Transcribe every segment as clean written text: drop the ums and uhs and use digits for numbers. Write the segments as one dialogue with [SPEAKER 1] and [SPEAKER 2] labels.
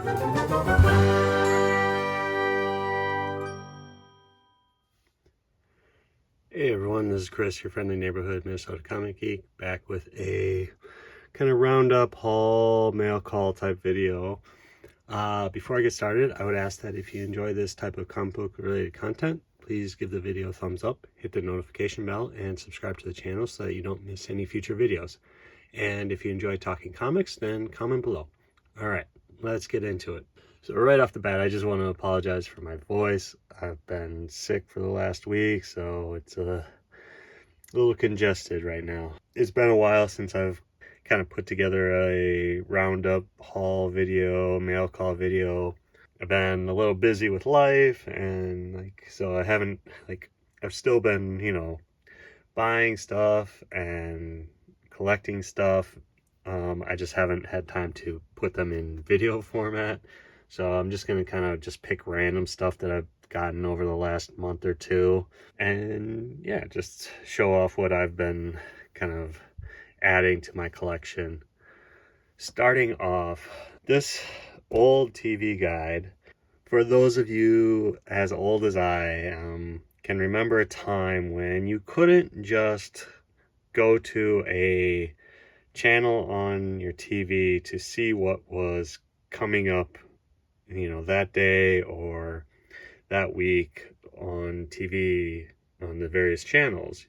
[SPEAKER 1] Hey everyone, this is Chris, your friendly neighborhood Minnesota comic geek, back with a kind of roundup haul, mail call type video. Before I get started, I would ask that if you enjoy this type of comic book related content, please give the video a thumbs up, hit the notification bell, and subscribe to the channel so that you don't miss any future videos. And if you enjoy talking comics, then comment below. Alright, let's get into it. So right off the bat, I just want to apologize for my voice. I've been sick for the last week, so it's a little congested right now. It's been a while since I've kind of put together a roundup haul video, mail call video. I've been a little busy with life, and so I've still been, buying stuff and collecting stuff. I just haven't had time to put them in video format. So I'm just going to kind of just pick random stuff that I've gotten over the last month or two. And yeah, just show off what I've been kind of adding to my collection. Starting off, this old TV guide. For those of you as old as I can remember a time when you couldn't just go to a channel on your TV to see what was coming up that day or that week on TV on the various channels.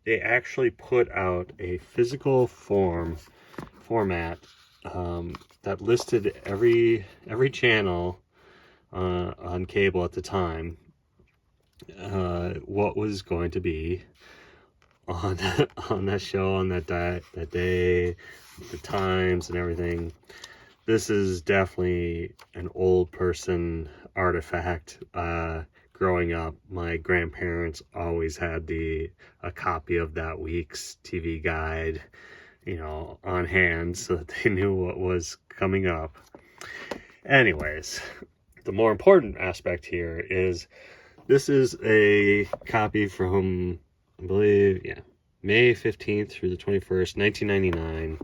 [SPEAKER 1] They actually put out a physical format that listed every channel on cable at the time, what was going to be on that show on that day, the times and everything. This is definitely an old person artifact. Growing up, my grandparents always had a copy of that week's TV guide, on hand so that they knew what was coming up. Anyways, the more important aspect here is this is a copy from, I believe, May 15th through the 21st, 1999,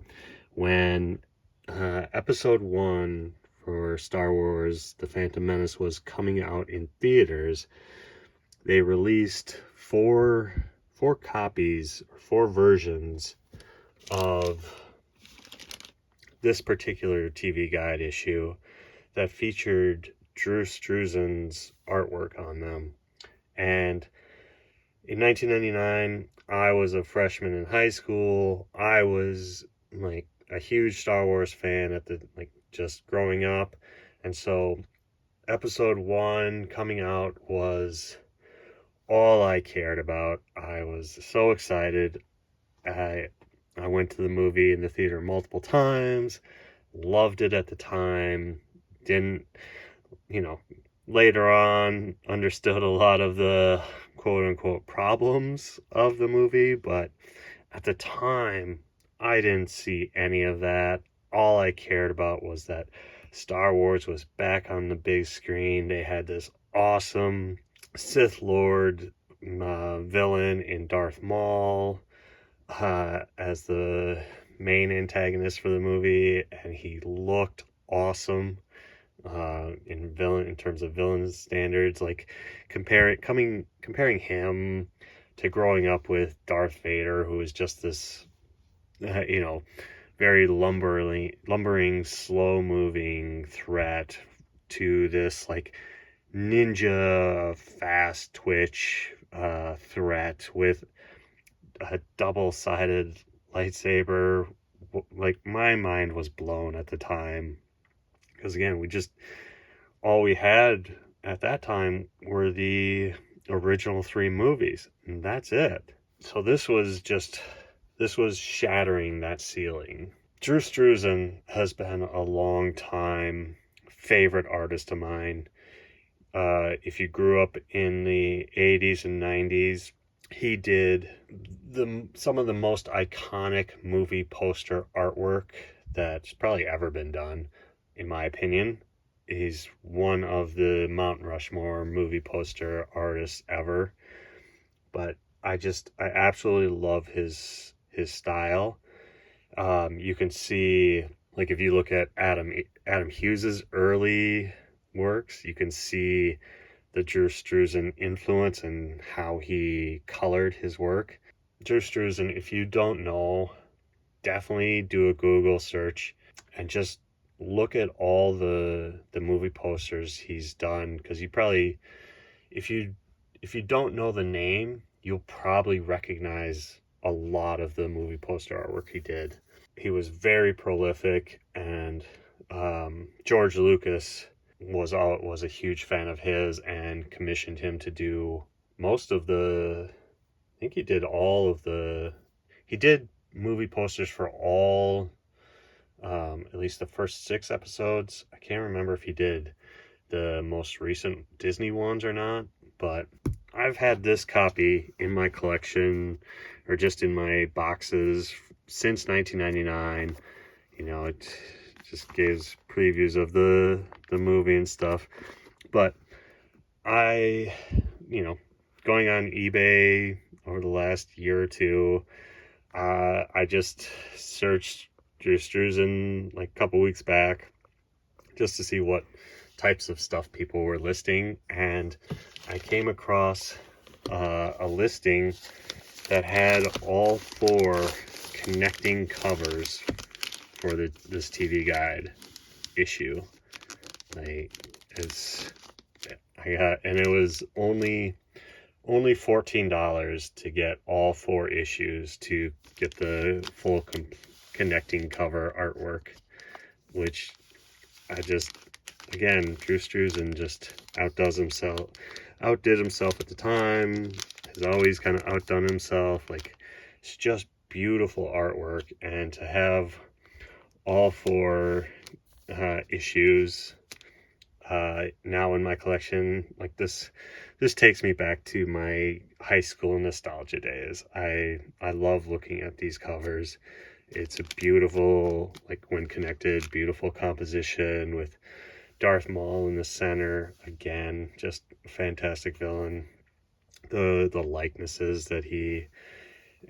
[SPEAKER 1] when episode 1 for Star Wars The Phantom Menace was coming out in theaters. They released four copies, or 4 versions of this particular TV guide issue that featured Drew Struzan's artwork on them. And in 1999, I was a freshman in high school. I was a huge Star Wars fan just growing up, and so episode 1 coming out was all I cared about. I was so excited. I went to the movie in the theater multiple times, loved it at the time, didn't, later on understood a lot of the quote-unquote problems of the movie, but at the time, I didn't see any of that. All I cared about was that Star Wars was back on the big screen. They had this awesome Sith Lord villain in Darth Maul as the main antagonist for the movie, and he looked awesome in terms of villain standards. Comparing him to growing up with Darth Vader, who was just this very lumbering, slow-moving threat, to this ninja fast twitch threat with a double-sided lightsaber. My mind was blown at the time, because again, all we had at that time were the original 3 movies, and that's it. So this was shattering that ceiling. Drew Struzan has been a long time favorite artist of mine. If you grew up in the 80s and 90s, he did some of the most iconic movie poster artwork that's probably ever been done, in my opinion. He's one of the Mount Rushmore movie poster artists ever. But I absolutely love his style. You can see Like if you look at Adam Hughes's early works, you can see the Drew Struzan influence and how he colored his work. Drew Struzan, if you don't know, definitely do a Google search and just look at all the movie posters he's done, because you probably, if you don't know the name, you'll probably recognize a lot of the movie poster artwork he did. He was very prolific, and George Lucas was a huge fan of his and commissioned him to do most of the, I think he did all of the, he did movie posters for all, at least the first 6 episodes. I can't remember if he did the most recent Disney ones or not, but I've had this copy in my collection, or just in my boxes, since 1999. You know, it just gives previews of the movie and stuff. But I, going on eBay over the last year or two, I just searched Drew Struzan like a couple weeks back just to see what types of stuff people were listing, and I came across a listing that had all 4 connecting covers for this TV Guide issue. And it was only $14 to get all 4 issues to get the full connecting cover artwork, which again, Drew Struzan just outdid himself at the time, has always kind of outdone himself. Like, it's just beautiful artwork, and to have all 4 issues now in my collection, like this takes me back to my high school nostalgia days. I love looking at these covers. It's a beautiful, like when connected, beautiful composition with Darth Maul in the center. Again, just a fantastic villain. The likenesses that he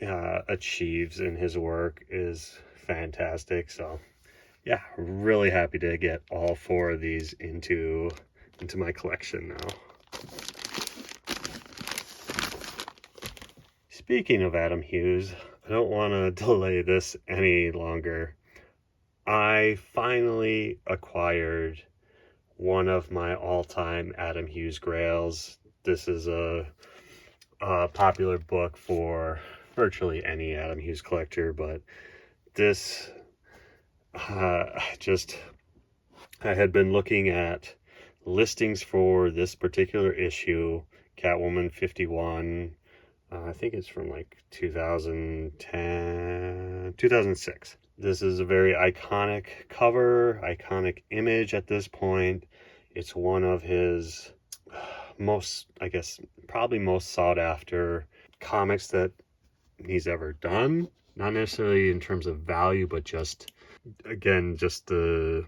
[SPEAKER 1] achieves in his work is fantastic. So yeah, really happy to get all 4 of these into my collection now. Speaking of Adam Hughes, I don't want to delay this any longer. I finally acquired one of my all-time Adam Hughes grails. This is a popular book for virtually any Adam Hughes collector, but this I had been looking at listings for this particular issue, Catwoman 51. I think it's from like 2006. This is a very iconic cover, iconic image at this point. It's one of his probably most sought after comics that he's ever done. Not necessarily in terms of value, but just the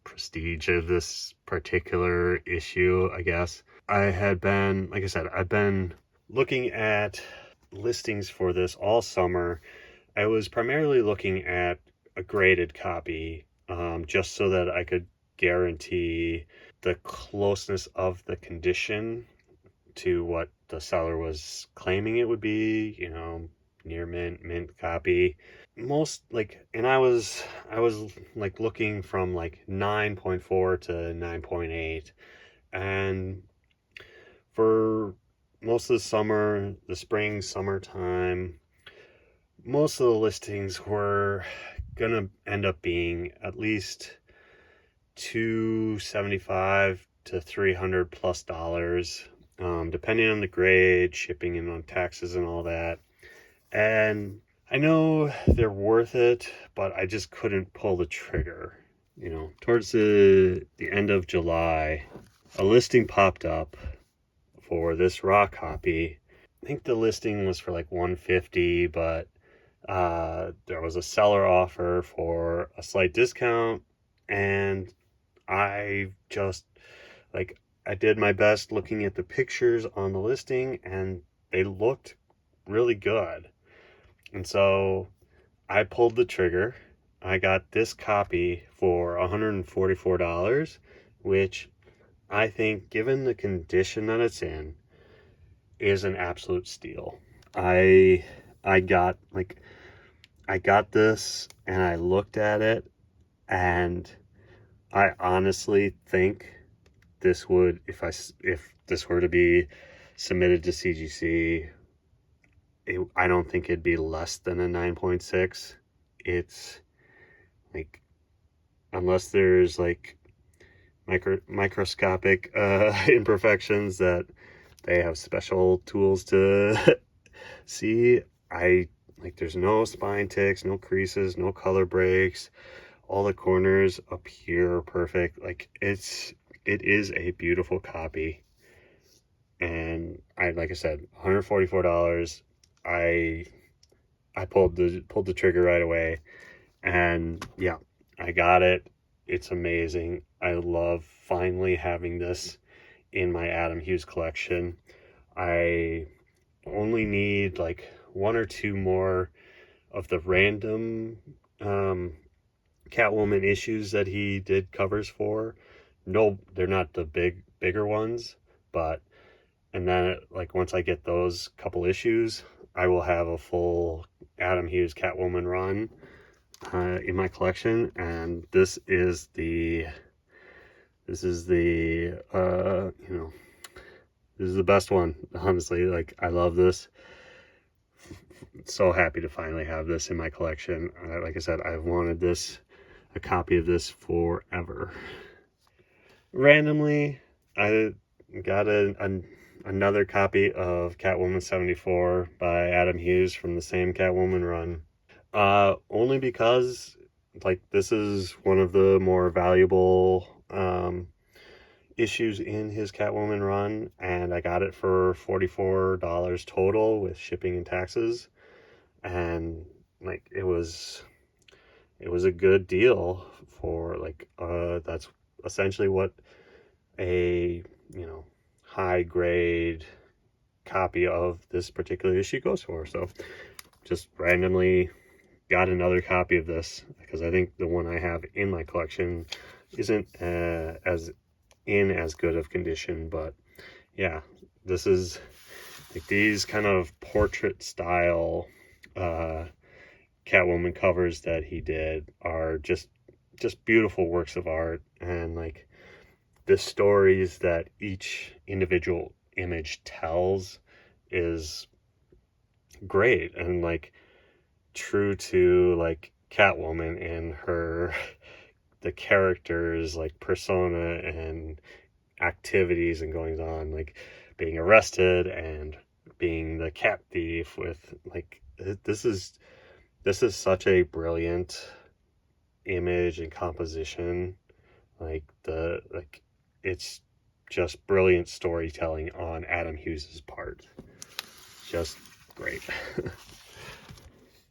[SPEAKER 1] prestige of this particular issue, I guess. I've been looking at listings for this all summer. I was primarily looking at a graded copy, just so that I could guarantee the closeness of the condition to what the seller was claiming it would be, near mint copy. And I was like looking from like 9.4 to 9.8, and for most of the summer, the summertime, most of the listings were gonna end up being at least $275 to $300 plus, depending on the grade, shipping, and on taxes and all that. And I know they're worth it, but I just couldn't pull the trigger. Towards the end of July, a listing popped up for this raw copy. I think the listing was for like $150, but there was a seller offer for a slight discount, and I did my best looking at the pictures on the listing, and they looked really good. And so I pulled the trigger, I got this copy for $144, which I think, given the condition that it's in, is an absolute steal. I got this and I looked at it, and I honestly think this would, if this were to be submitted to CGC, I don't think it'd be less than a 9.6. It's like, unless there's like microscopic imperfections that they have special tools to see. There's no spine ticks, no creases, no color breaks. All the corners appear perfect. Like, it is a beautiful copy. And like I said, $144. I pulled the trigger right away, and yeah, I got it. It's amazing. I love finally having this in my Adam Hughes collection. I only need like one or two more of the random Catwoman issues that he did covers for. No, they're not the bigger ones, but, and then like once I get those couple issues, I will have a full Adam Hughes Catwoman run in my collection. And this is the this is the best one, honestly. Like, I love this. So happy to finally have this in my collection. Like I said, I've wanted a copy of this forever. Randomly, I got another copy of Catwoman 74 by Adam Hughes from the same Catwoman run. Only because, like, this is one of the more valuable issues in his Catwoman run, and I got it for $44 total with shipping and taxes. And like, it was a good deal for, like, that's essentially what a high grade copy of this particular issue goes for. So just randomly got another copy of this, because I think the one I have in my collection isn't as good of condition. But yeah, this is like, these kind of portrait style Catwoman covers that he did are just beautiful works of art. And like, the stories that each individual image tells is great, and like true to like Catwoman and her the characters, like persona and activities and goings on, like being arrested and being the cat thief. With like, this is such a brilliant image and composition. Like, it's just brilliant storytelling on Adam Hughes's part. Just great.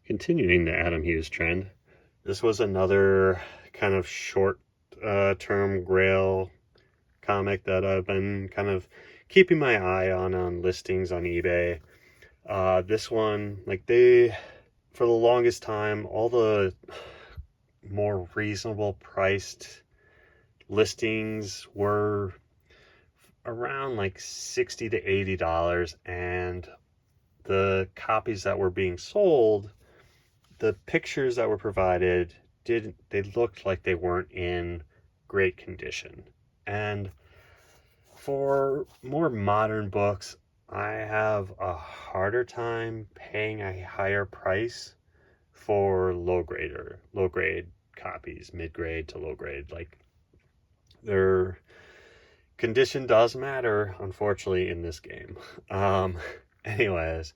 [SPEAKER 1] Continuing the Adam Hughes trend, this was another kind of short term grail comic that I've been kind of keeping my eye on listings on eBay. This one, like, for the longest time, all the more reasonable priced listings were around like $60 to $80, and the copies that were being sold, the pictures that were provided, they looked like they weren't in great condition. And for more modern books, I have a harder time paying a higher price for low grade copies, mid grade to low grade. Like, their condition does matter, unfortunately, in this game. Anyways,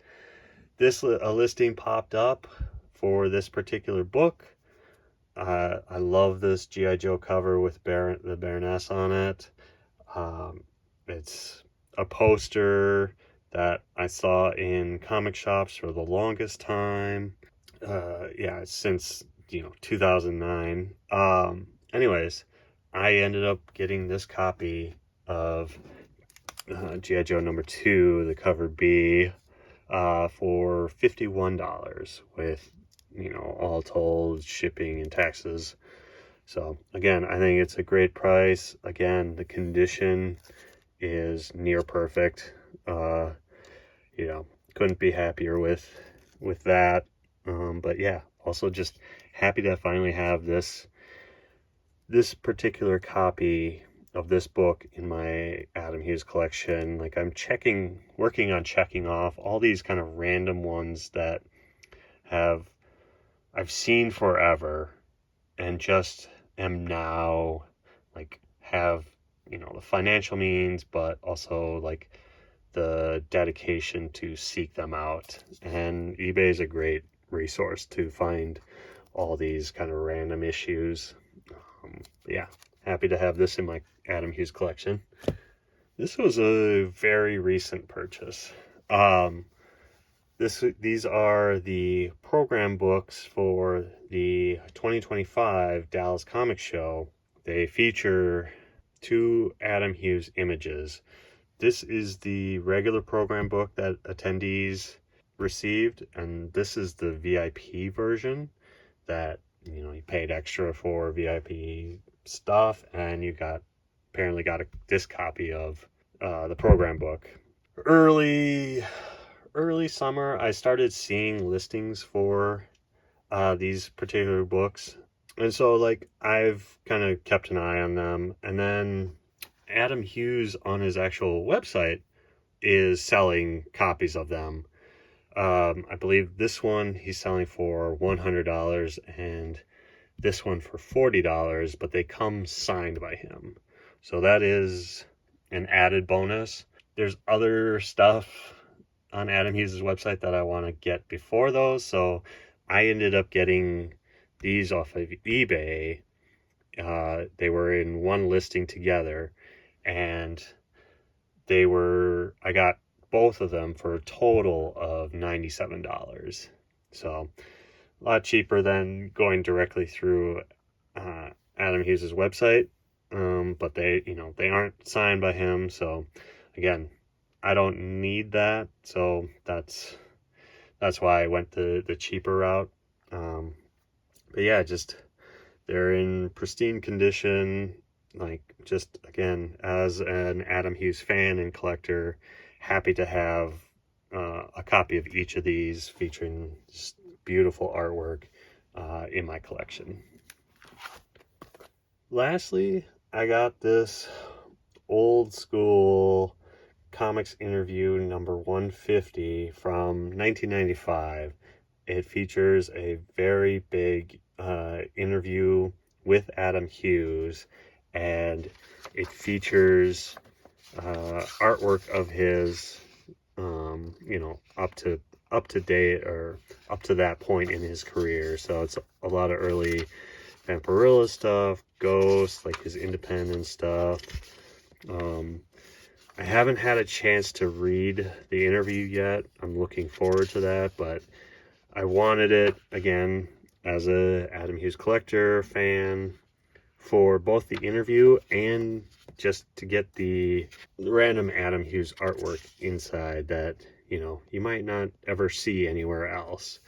[SPEAKER 1] a listing popped up for this particular book. I love this G.I. Joe cover with the Baroness on it. It's a poster that I saw in comic shops for the longest time. Since 2009. Anyways, I ended up getting this copy of G.I. Joe number 2, the cover B, for $51, with all told, shipping and taxes. So again, I think it's a great price. Again, the condition is near perfect. Couldn't be happier with that. But yeah, also just happy to finally have this particular copy of this book in my Adam Hughes collection. Like, I'm working on checking off all these kind of random ones that I've seen forever and just am now like have the financial means, but also like the dedication to seek them out. And eBay is a great resource to find all these kind of random issues. Yeah, happy to have this in my Adam Hughes collection. This was a very recent purchase. These are the program books for the 2025 Dallas Comic Show. They feature 2 Adam Hughes images. This is the regular program book that attendees received, and this is the VIP version that you paid extra for VIP stuff, and you apparently got this copy of the program book. Early summer, I started seeing listings for these particular books, and so like I've kind of kept an eye on them. And then Adam Hughes on his actual website is selling copies of them. I believe this one he's selling for $100 and this one for $40, but they come signed by him. So that is an added bonus. There's other stuff on Adam Hughes' website that I want to get before those, so I ended up getting these off of eBay. They were in one listing together, and I got both of them for a total of $97. So a lot cheaper than going directly through Adam Hughes' website. But they aren't signed by him. So again, I don't need that. So that's why I went the cheaper route. But yeah, just they're in pristine condition. Like, just again, as an Adam Hughes fan and collector, happy to have a copy of each of these featuring just beautiful artwork in my collection. Lastly, I got this old school comics interview number 150 from 1995. It features a very big interview with Adam Hughes, and it features artwork of his, up to date or up to that point in his career. So it's a lot of early Vampirilla stuff, Ghost, like his independent stuff. I haven't had a chance to read the interview yet. I'm looking forward to that, but I wanted it, again, as a Adam Hughes collector, fan, for both the interview and just to get the random Adam Hughes artwork inside that, you might not ever see anywhere else.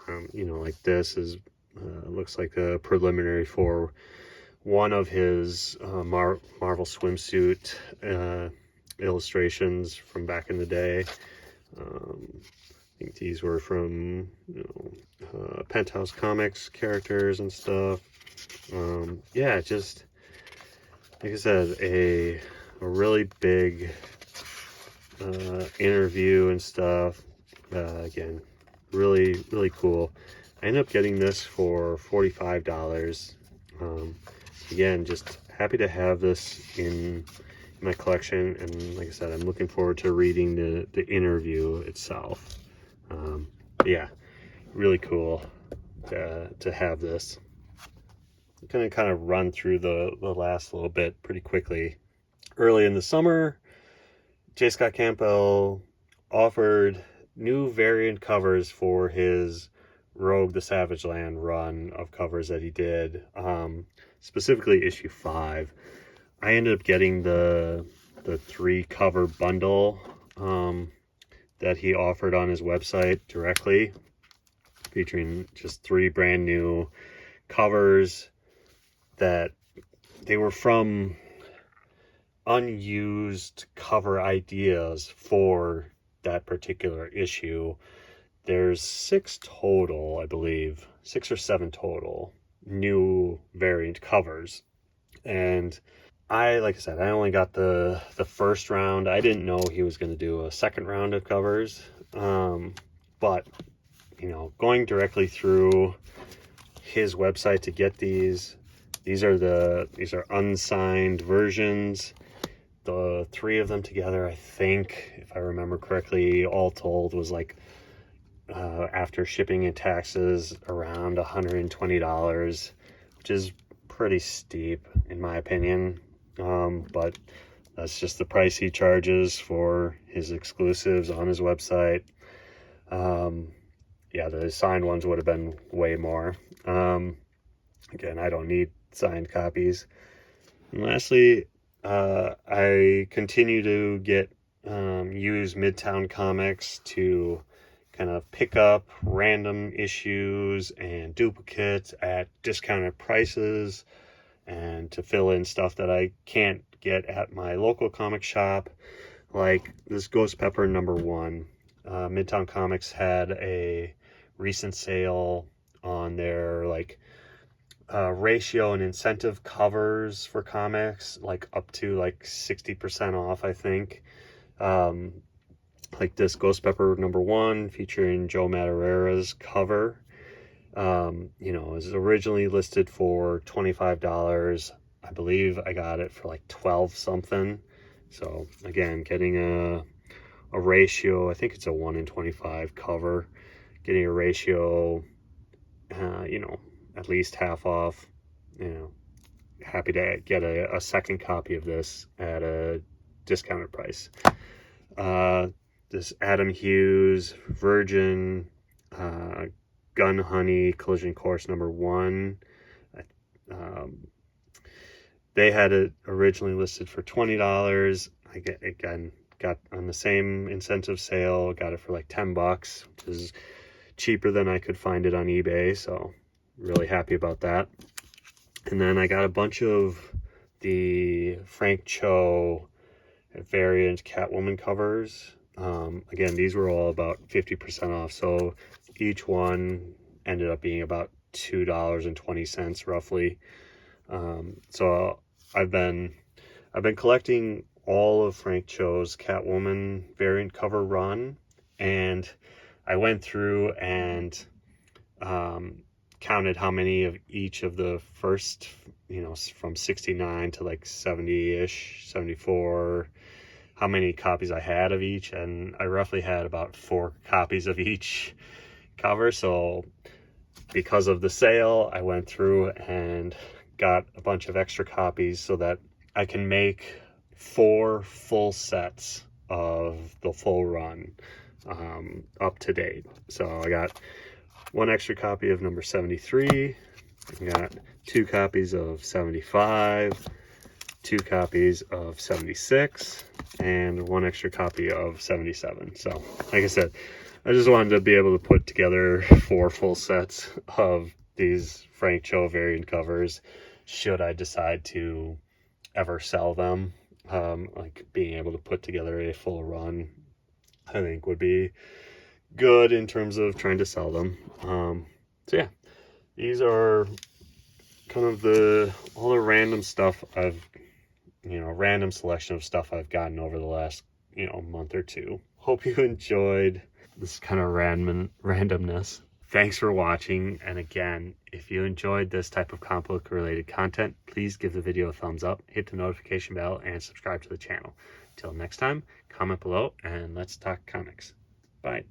[SPEAKER 1] Like this is, looks like a preliminary for one of his Marvel swimsuit illustrations from back in the day. I think these were from Penthouse Comics characters and stuff. Yeah, just like I said, a really big interview and stuff. Again, really cool. I ended up getting this for $45. Again, just happy to have this in my collection, and like I said, I'm looking forward to reading the interview itself. Yeah, really cool to have this. I'm gonna kind of run through the last little bit pretty quickly. Early in the summer, J. Scott Campbell offered new variant covers for his Rogue the Savage Land run of covers that he did, specifically issue 5. I ended up getting the 3 cover bundle that he offered on his website directly. featuring just 3 brand new covers that they were from unused cover ideas for that particular issue. There's 6 total, I believe, 6 or 7 total new variant covers. And like I said, I only got the first round. I didn't know he was going to do a second round of covers. But, going directly through his website to get these are unsigned versions. The 3 of them together, I think, if I remember correctly, all told was like, after shipping and taxes, around $120, which is pretty steep in my opinion. But that's just the price he charges for his exclusives on his website. Yeah, the signed ones would have been way more. Again, I don't need signed copies. And lastly, I continue to use Midtown Comics to kind of pick up random issues and duplicates at discounted prices, and to fill in stuff that I can't get at my local comic shop, like this Ghost Pepper #1. Midtown Comics had a recent sale on their ratio and incentive covers for comics, like up to 60% off, I think. Like this Ghost Pepper #1 featuring Joe Madureira's cover, is originally listed for $25. I believe I got it for 12 something. So again, getting a ratio, I think it's a 1 in 25 cover, getting a ratio, at least half off. Happy to get a second copy of this at a discounted price. This Adam Hughes Virgin Gun Honey Collision Course #1. They had it originally listed for $20. I got on the same incentive sale, got it for $10, which is cheaper than I could find it on eBay. So really happy about that. And then I got a bunch of the Frank Cho variant Catwoman covers. Again, these were all about 50% off, so each one ended up being about $2.20 roughly. So I've been collecting all of Frank Cho's Catwoman variant cover run, and I went through and counted how many of each of the first, from 69 to 70-ish, 74, how many copies I had of each, and I roughly had about 4 copies of each cover. So because of the sale, I went through and got a bunch of extra copies so that I can make 4 full sets of the full run up to date. So I got 1 extra copy of number 73, I got 2 copies of 75, 2 copies of 76, and 1 extra copy of 77. So like I said, I just wanted to be able to put together 4 full sets of these Frank Cho variant covers should I decide to ever sell them. Being able to put together a full run, I think would be good in terms of trying to sell them. So yeah, these are kind of all the random stuff random selection of stuff I've gotten over the last month or two. Hope you enjoyed this kind of randomness. Thanks for watching, and again, if you enjoyed this type of comic book related content, please give the video a thumbs up, hit the notification bell, and subscribe to the channel. Till next time, comment below and let's talk comics. Bye.